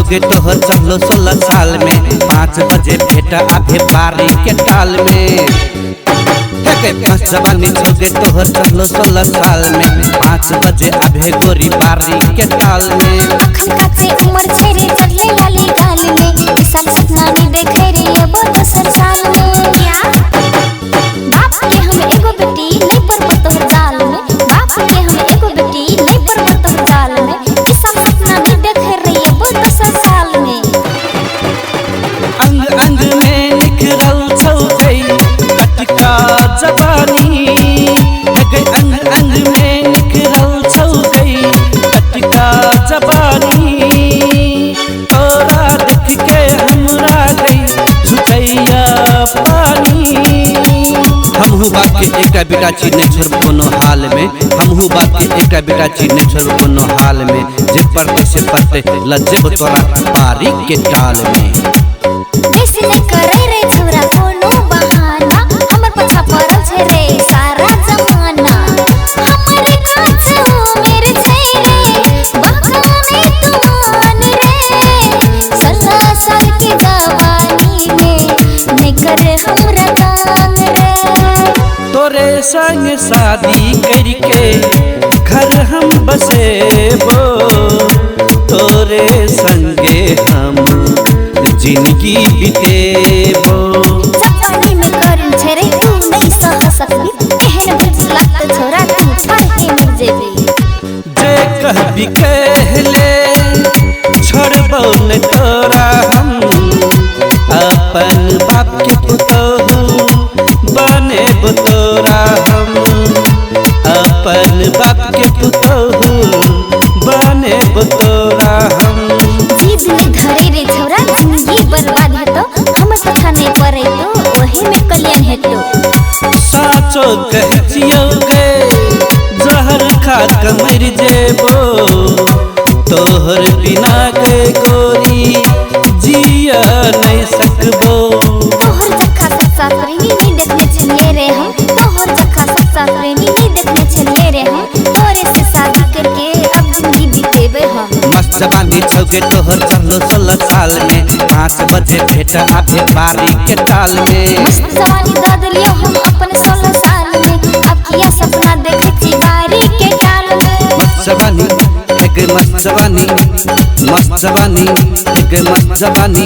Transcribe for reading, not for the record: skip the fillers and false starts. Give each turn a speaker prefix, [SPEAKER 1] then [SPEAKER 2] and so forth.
[SPEAKER 1] छौगे तोहर चढ़लो 16 साल में 5 बजे भेट आभे बारी के टाल में मस्त जवानी छौगे तोहर चढ़लो 16 साल में 5 बजे आभे गोरी बारी के टाल में
[SPEAKER 2] अखन काचे उम्र छै रे चढ़ले लाली गाल में विशाल सपना नहीं देखे रे अब 10 साल में क्या बाप के हम एगो बेटी नहीं पड़ब तोहर जाल में बाप के हम एगो बेटी नहीं पड़ब तोहर जाल में विशाल सपना नहीं देखे रे अब 10 साल में
[SPEAKER 1] अंग अंग में निखरल छौगे कटका जवानी अंग अंग में निखरल छौगे कटका जवानी तोरा देख के हमरा गई छुटैया पानी हमहू बात के एकटा बेटा चीज नहीं छोड़ कोनो हाल में हमहू बात के एकटा बेटा चीज नहीं छोड़ कोनो हाल में जे पढ़ते से पढ़ते लज्जब तोरा बारी के टाल में
[SPEAKER 2] बेसी नहीं करे रे छोरा कोनो बहाना हमर पछा पड़ल छै रे सारा जमाना हमरे काछ हो मेरे छै रे बहाने तुमान रे 16 साल की जवानी में नहीं करे हमरा दान रे
[SPEAKER 1] तोरे संग शादी करके घर हम बसेबो तोरे संगे हम जिंदगी बितेबो
[SPEAKER 2] जवानी में करन छै रे तू नहीं सह सकबी एहन बुझ लागत छोरा तू ठाहे मर जेबी
[SPEAKER 1] जे कहबी कहले छोड़बो न तोरा हम अपन बाप के पुतोहू बनेबो तोरा हम अपन बाप के पुतोहू बनेबो तोरा हम
[SPEAKER 2] जीद में धरे रे छोरा जिंदगी बर्बाद हेतो हमर कथा नहीं पड़े तो ओहे में कल्याण हेतो
[SPEAKER 1] साचो कहचियो गे जहर खा के मर जेबो तोहर बिना गे गोरी जिया नहीं सकबो
[SPEAKER 2] तोहर जखा सच्चा प्रेमी नहीं देखने छलिए रे हम तोहर जखा सच्चा प्रेमी नहीं देखने छलिए रे हम तोरे से शादी करके अब जिंदगी बितेबे हम
[SPEAKER 1] मस्त जवानी छौगे तोहर चढ़लो 16 साल में 5 बजे भेट आभे बारी के टाल में
[SPEAKER 2] मस्त जवानी द दिलियो हम अपन 16 साल में अब किया सपना देखे छी बारी के टाल में
[SPEAKER 1] मस्त जवानी है गे मस्त जवानी मस्त जवानी है गे मस्त जवानी।